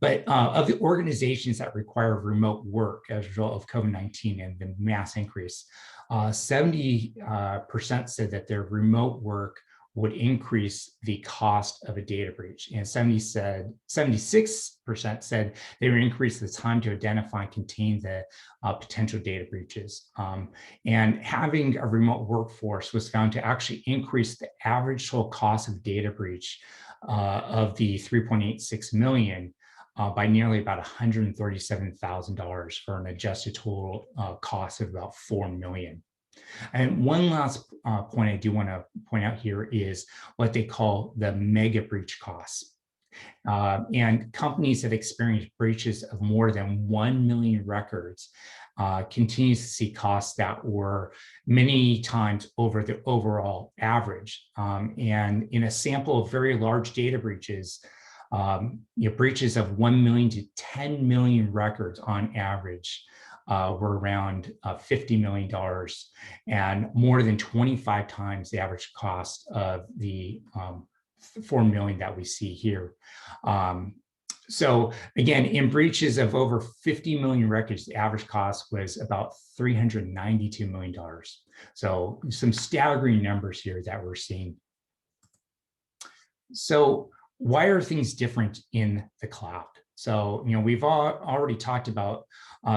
But of the organizations that require remote work as a result of COVID-19 and the mass increase, 70% said that their remote work would increase the cost of a data breach. And 76% said they would increase the time to identify and contain the potential data breaches. And having a remote workforce was found to actually increase the average total cost of data breach of the 3.86 million by nearly about $137,000 for an adjusted total cost of about 4 million. And one last point I do want to point out here is what they call the mega breach costs. And companies that experience breaches of more than 1 million records continues to see costs that were many times over the overall average. And in a sample of very large data breaches, breaches of 1 million to 10 million records on average were around $50 million and more than 25 times the average cost of the 4 million that we see here. So again, in breaches of over 50 million records, the average cost was about $392 million. So some staggering numbers here that we're seeing. So why are things different in the cloud? So, we've already talked about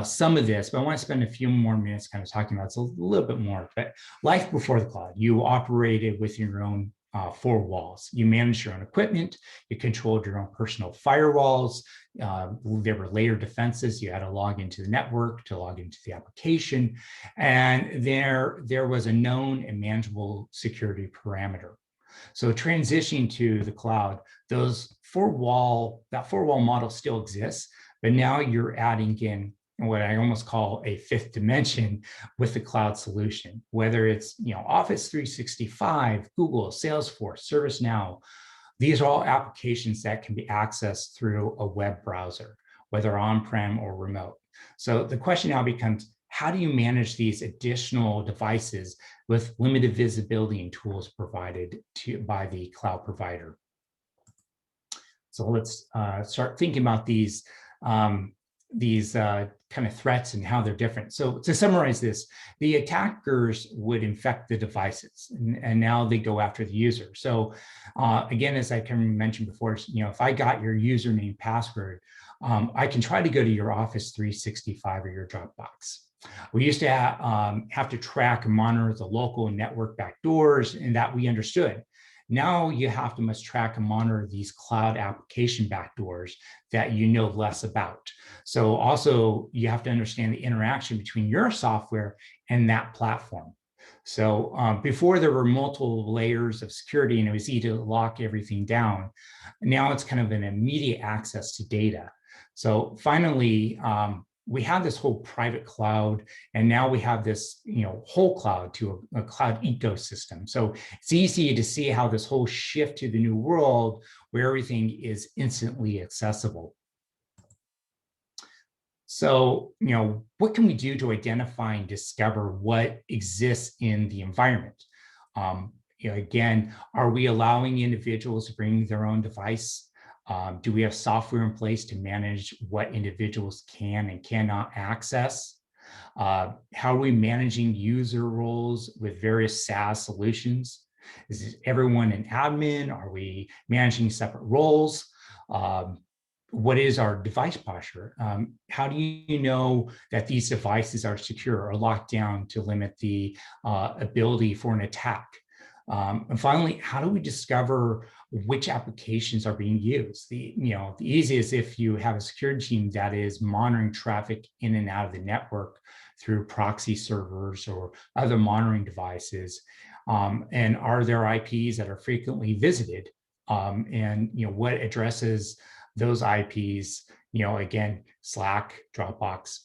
some of this, but I want to spend a few more minutes kind of talking about it a little bit more. But life before the cloud, you operated with your own four walls. You managed your own equipment. You controlled your own personal firewalls. There were layered defenses. You had to log into the network to log into the application. And there was a known and manageable security parameter. So transitioning to the cloud, that four wall model still exists, but now you're adding in what I almost call a fifth dimension with the cloud solution, whether it's Office 365, Google, Salesforce, ServiceNow. These are all applications that can be accessed through a web browser, whether on-prem or remote. So the question now becomes, how do you manage these additional devices with limited visibility and tools provided by the cloud provider? So let's start thinking about these kind of threats and how they're different. So to summarize this, the attackers would infect the devices, and now they go after the user. So again, as I can mention before, if I got your username password, I can try to go to your Office 365 or your Dropbox. We used to have to track and monitor the local network backdoors, and that we understood. Now you must track and monitor these cloud application backdoors that you know less about. So also you have to understand the interaction between your software and that platform. So before there were multiple layers of security and it was easy to lock everything down, now it's kind of an immediate access to data. So finally, we have this whole private cloud, and now we have this, whole cloud to a cloud ecosystem. So it's easy to see how this whole shift to the new world where everything is instantly accessible. So, what can we do to identify and discover what exists in the environment? Again, are we allowing individuals to bring their own device? Do we have software in place to manage what individuals can and cannot access? How are we managing user roles with various SaaS solutions? Is everyone an admin? Are we managing separate roles? What is our device posture? How do you know that these devices are secure or locked down to limit the ability for an attack? And finally, how do we discover which applications are being used? The easiest if you have a security team that is monitoring traffic in and out of the network through proxy servers or other monitoring devices. And are there IPs that are frequently visited? And what addresses those IPs? Again, Slack, Dropbox.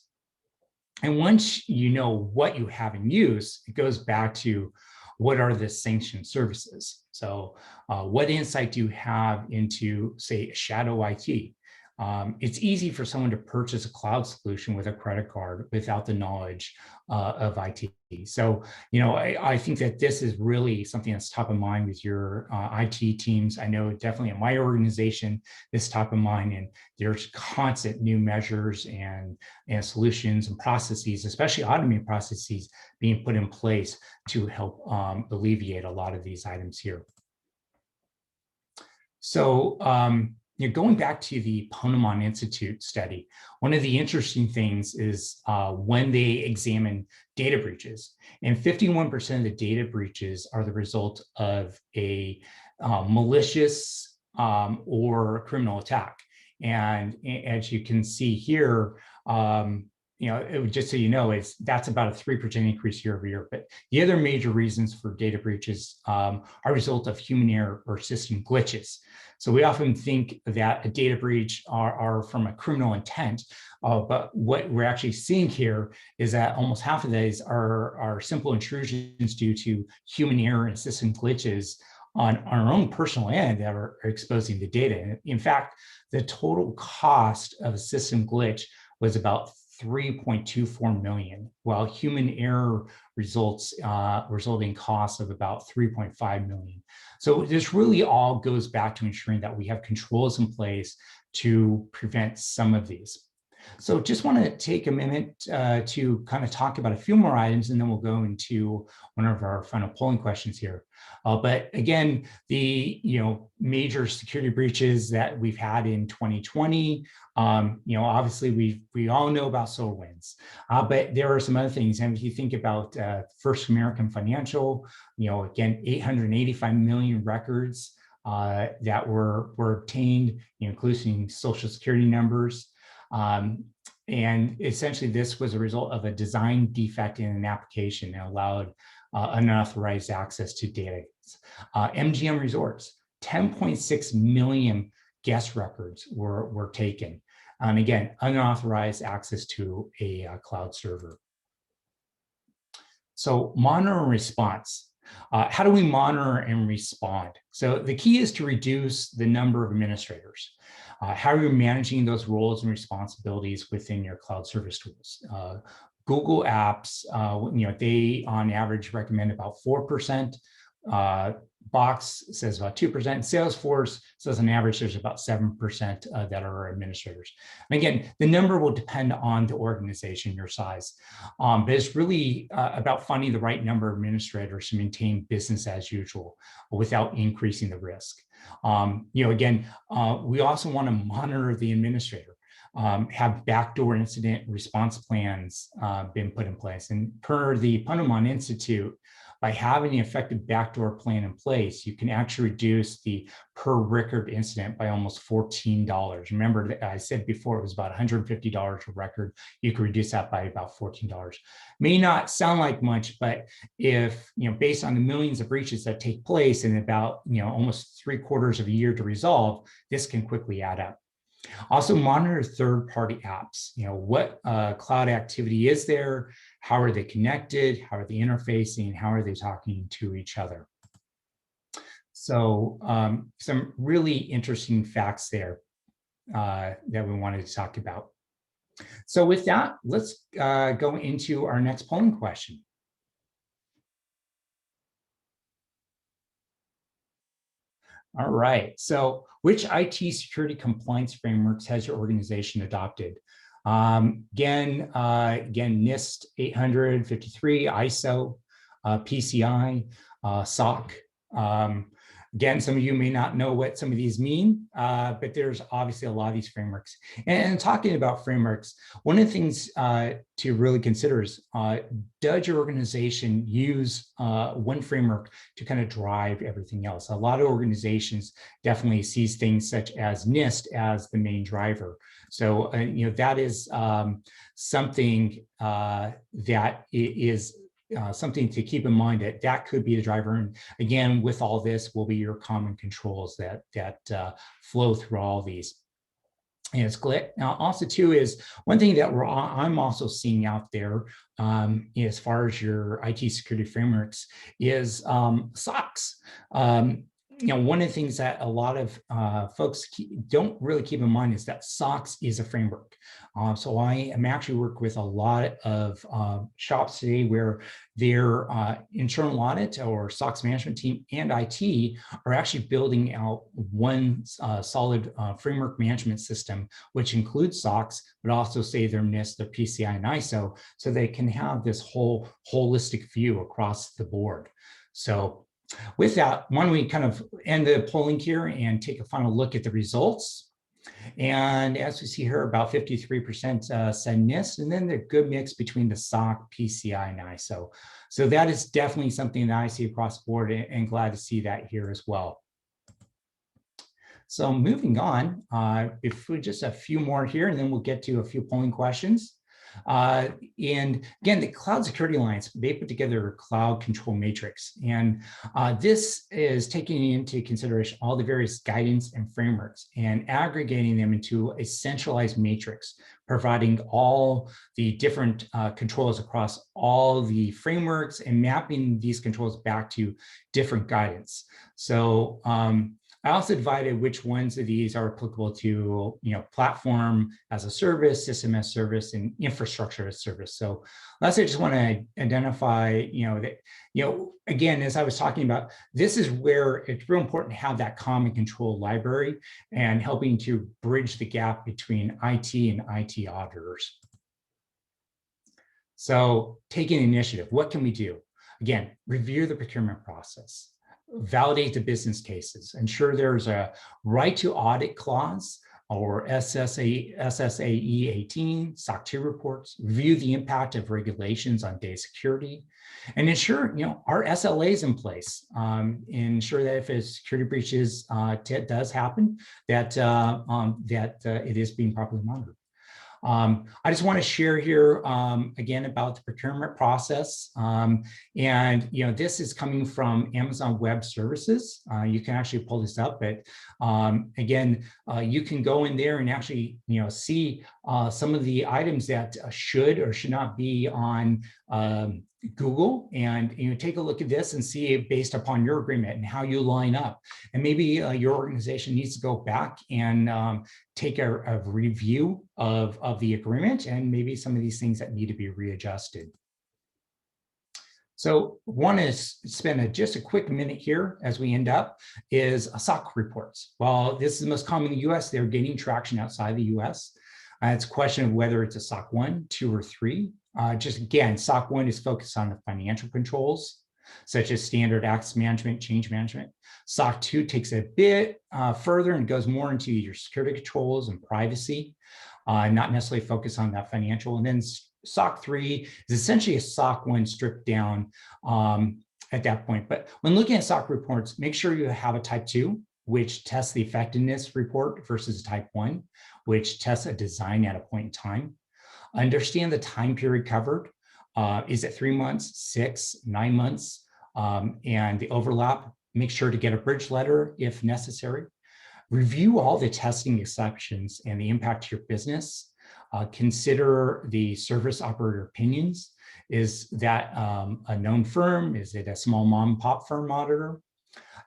And once you know what you have in use, it goes back to what are the sanctioned services? So what insight do you have into, say, shadow IT? It's easy for someone to purchase a cloud solution with a credit card without the knowledge of IT. So, I think that this is really something that's top of mind with your IT teams. I know definitely in my organization, this is top of mind, and there's constant new measures and solutions and processes, especially automated processes, being put in place to help alleviate a lot of these items here. So, going back to the Ponemon Institute study, one of the interesting things is when they examine data breaches, and 51% of the data breaches are the result of a malicious or criminal attack. And as you can see here, just so you know, that's about a 3% increase year over year. But the other major reasons for data breaches are a result of human error or system glitches. So we often think that a data breach are from a criminal intent, but what we're actually seeing here is that almost half of these are simple intrusions due to human error and system glitches on our own personal end that are exposing the data. In fact, the total cost of a system glitch was about 3.24 million, while human error resulting costs of about 3.5 million. So this really all goes back to ensuring that we have controls in place to prevent some of these. So just want to take a minute to kind of talk about a few more items, and then we'll go into one of our final polling questions here. But again, the major security breaches that we've had in 2020, obviously we all know about SolarWinds, but there are some other things. And if you think about First American Financial, again, 885 million records that were obtained, including social security numbers. And essentially this was a result of a design defect in an application that allowed unauthorized access to data. MGM Resorts, 10.6 million guest records were taken. And again, unauthorized access to a cloud server. So monitor and response. How do we monitor and respond? So the key is to reduce the number of administrators. How are you managing those roles and responsibilities within your cloud service tools? Google Apps, they on average recommend about 4%. Box says about 2%. Salesforce says on average there's about 7% that are administrators. And again, the number will depend on the organization, your size, but it's really about finding the right number of administrators to maintain business as usual without increasing the risk. Again, we also want to monitor the administrator. Have backdoor incident response plans been put in place? And per the Ponemon Institute, by having an effective backdoor plan in place, you can actually reduce the per record incident by almost $14. Remember that I said before it was about $150 a record. You could reduce that by about $14. May not sound like much, but if, based on the millions of breaches that take place in about, almost 3/4 of a year to resolve, this can quickly add up. Also monitor third-party apps. What cloud activity is there? How are they connected? How are they interfacing? How are they talking to each other? So some really interesting facts there that we wanted to talk about. So with that, let's go into our next polling question. All right, so which IT security compliance frameworks has your organization adopted? Again, NIST 853, ISO, PCI, SOC. Again, some of you may not know what some of these mean, but there's obviously a lot of these frameworks. And talking about frameworks, one of the things to really consider is, does your organization use one framework to kind of drive everything else? A lot of organizations definitely sees things such as NIST as the main driver. So, that is something that is something to keep in mind, that could be the driver. And again, with all this will be your common controls that flow through all these. And it's clear. Now, also too is one thing that I'm also seeing out there as far as your IT security frameworks is SOCs. One of the things that a lot of folks don't really keep in mind is that SOX is a framework. So I am actually working with a lot of shops today where their internal audit or SOX management team and IT are actually building out one solid framework management system, which includes SOX, but also say their NIST, their PCI and ISO, so they can have this whole holistic view across the board. So with that, why don't we kind of end the polling here and take a final look at the results. And as we see here, about 53% said NIST, and then the good mix between the SOC, PCI, and ISO. So that is definitely something that I see across the board, and glad to see that here as well. So moving on, if we just a few more here, and then we'll get to a few polling questions. And again, the Cloud Security Alliance, they put together a cloud control matrix. And this is taking into consideration all the various guidance and frameworks and aggregating them into a centralized matrix, providing all the different controls across all the frameworks and mapping these controls back to different guidance. So I also divided which ones of these are applicable to, platform as a service, system as service, and infrastructure as service. So last, I just want to identify, that, again, as I was talking about, this is where it's real important to have that common control library and helping to bridge the gap between IT and IT auditors. So taking initiative, what can we do? Again, review the procurement process, validate the business cases, ensure there's a right to audit clause or SSAE 18, SOC 2 reports, review the impact of regulations on data security, and ensure our SLAs in place. Ensure that if a security breach does happen, that it is being properly monitored. I just want to share here again about the procurement process. This is coming from Amazon Web Services. You can actually pull this up, but again, you can go in there and actually see some of the items that should or should not be on Google, and take a look at this and see it based upon your agreement and how you line up. And maybe your organization needs to go back and take a review of the agreement and maybe some of these things that need to be readjusted. So want to spend just a quick minute here as we end up is SOC reports. While this is the most common in the US, they're gaining traction outside the US. It's a question of whether it's a SOC 1, 2, or 3. Just again, SOC 1 is focused on the financial controls, such as standard access management, change management. SOC 2 takes a bit further and goes more into your security controls and privacy, not necessarily focused on that financial. And then SOC 3 is essentially a SOC 1 stripped down at that point. But when looking at SOC reports, make sure you have a type 2, which tests the effectiveness report versus type 1, which tests a design at a point in time. Understand the time period covered. Is it 3 months, 6, 9 months? And the overlap, make sure to get a bridge letter if necessary. Review all the testing exceptions and the impact to your business. Consider the service operator opinions. Is that a known firm? Is it a small mom and pop firm auditor?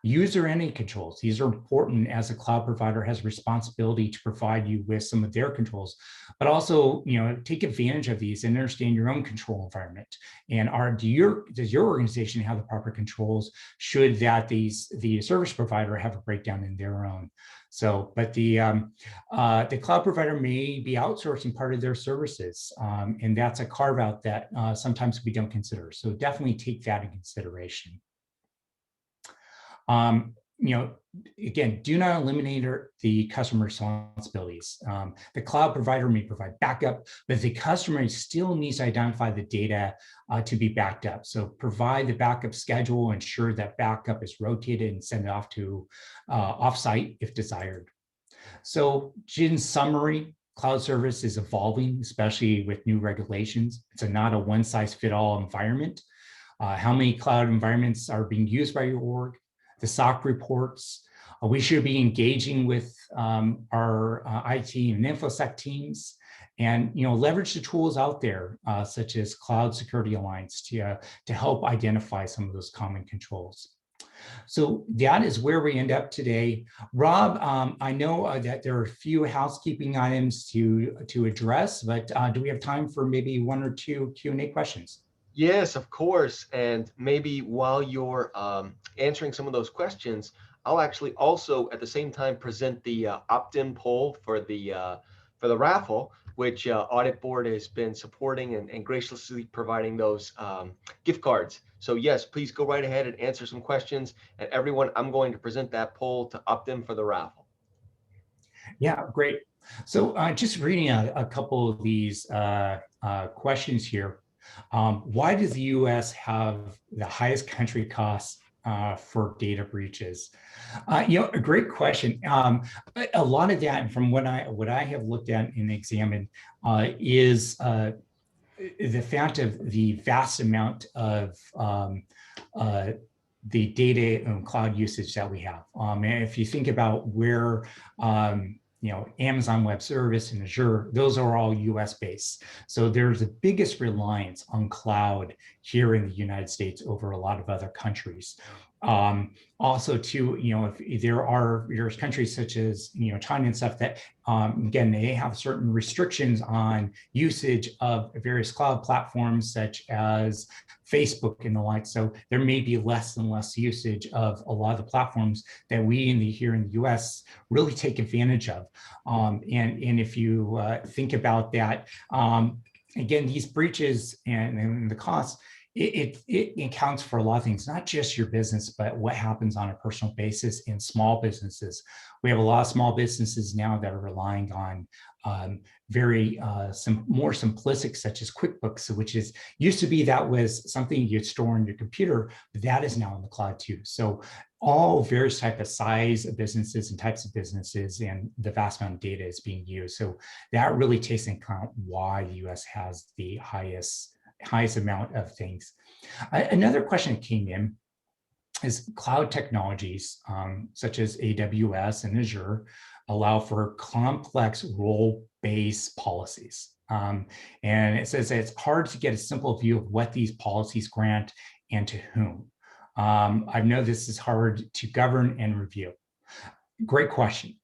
User entity controls. These are important as a cloud provider has responsibility to provide you with some of their controls, but also, take advantage of these and understand your own control environment. And does your organization have the proper controls should the service provider have a breakdown in their own? So, but the cloud provider may be outsourcing part of their services, and that's a carve out that sometimes we don't consider. So definitely take that in consideration. Again, do not eliminate the customer responsibilities. The cloud provider may provide backup, but the customer still needs to identify the data to be backed up. So provide the backup schedule, ensure that backup is rotated and send it off to offsite if desired. So in summary, cloud service is evolving, especially with new regulations. It's not a one-size-fits-all environment. How many cloud environments are being used by your org? The SOC reports. We should be engaging with our IT and InfoSec teams, and leverage the tools out there, such as Cloud Security Alliance, to help identify some of those common controls. So that is where we end up today. Rob, I know that there are a few housekeeping items to address, but do we have time for maybe 1 or 2 Q&A questions? Yes, of course. And maybe while you're answering some of those questions, I'll actually also at the same time present the opt-in poll for the raffle, which AuditBoard has been supporting and graciously providing those gift cards. So yes, please go right ahead and answer some questions. And everyone, I'm going to present that poll to opt in for the raffle. Yeah, great. So just reading a couple of these questions here. Why does the US have the highest country costs for data breaches? A great question. A lot of that, from what I have looked at and examined, is the fact of the vast amount of the data and cloud usage that we have. And if you think about where Amazon Web Service and Azure, those are all US based. So there's the biggest reliance on cloud here in the United States over a lot of other countries. Also, too, if there's countries such as China and stuff that again, they have certain restrictions on usage of various cloud platforms such as Facebook and the like. So there may be less and less usage of a lot of the platforms that we here in the U.S. really take advantage of. And if you think about that, again, these breaches and the costs. It accounts for a lot of things, not just your business, but what happens on a personal basis in small businesses. We have a lot of small businesses now that are relying on very more simplistic, such as QuickBooks, which used to be that was something you'd store on your computer, but that is now in the cloud too. So all various type of size of businesses and types of businesses, and the vast amount of data is being used. So that really takes into account why the U.S. has the highest amount of things. Another question that came in is cloud technologies such as AWS and Azure allow for complex role-based policies. And it says that it's hard to get a simple view of what these policies grant and to whom. I know this is hard to govern and review. Great question.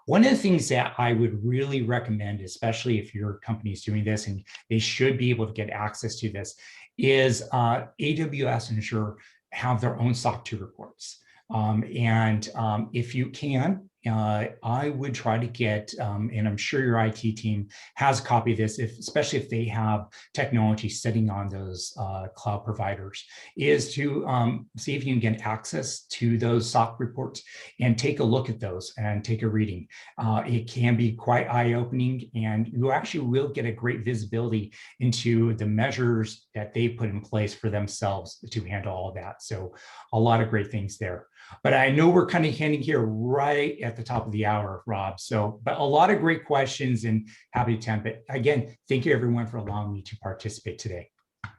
One of the things that I would really recommend, especially if your company is doing this and they should be able to get access to this, is AWS and Azure have their own SOC 2 reports. If you can, I would try to get, and I'm sure your IT team has a copy of this, especially if they have technology sitting on those cloud providers, is to see if you can get access to those SOC reports and take a look at those and take a reading. It can be quite eye-opening, and you actually will get a great visibility into the measures that they put in place for themselves to handle all of that. So a lot of great things there. But I know we're kind of heading here right at the top of the hour, Rob. So, but a lot of great questions and happy to attempt it. Again, thank you everyone for allowing me to participate today.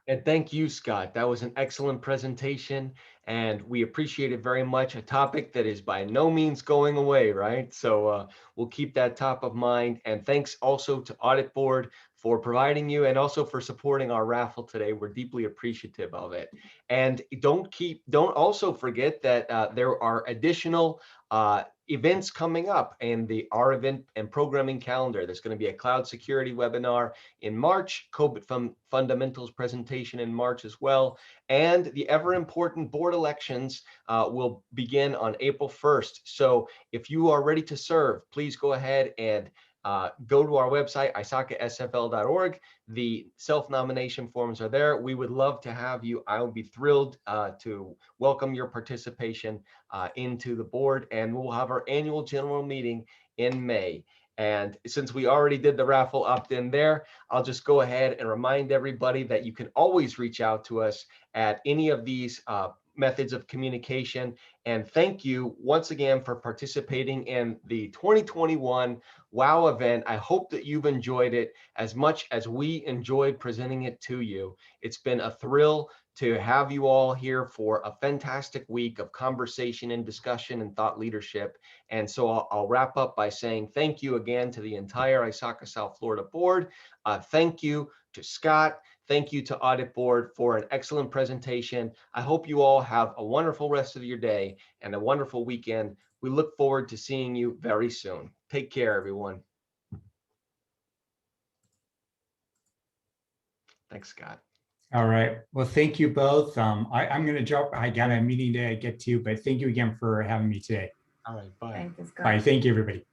And thank you, Scott. That was an excellent presentation, and we appreciate it very much. A topic that is by no means going away, right? So we'll keep that top of mind. And thanks also to AuditBoard for providing you and also for supporting our raffle today. We're deeply appreciative of it. And don't also forget that there are additional events coming up in our event and programming calendar. There's going to be a cloud security webinar in March, COVID fundamentals presentation in March as well. And the ever important board elections will begin on April 1st. So if you are ready to serve, please go ahead and go to our website, isacasfl.org. The self-nomination forms are there. We would love to have you. I would be thrilled to welcome your participation into the board, and we'll have our annual general meeting in May. And since we already did the raffle opt-in there, I'll just go ahead and remind everybody that you can always reach out to us at any of these methods of communication. And thank you once again for participating in the 2021 WOW event. I hope that you've enjoyed it as much as we enjoyed presenting it to you. It's been a thrill to have you all here for a fantastic week of conversation and discussion and thought leadership. And so I'll wrap up by saying thank you again to the entire ISACA South Florida board. Thank you to Scott. Thank you to AuditBoard for an excellent presentation. I hope you all have a wonderful rest of your day and a wonderful weekend. We look forward to seeing you very soon. Take care, everyone. Thanks, Scott. All right. Well, thank you both. I'm going to jump. I got a meeting to get to, but thank you again for having me today. All right. Bye. Thank you, Scott. Bye. Thank you, everybody.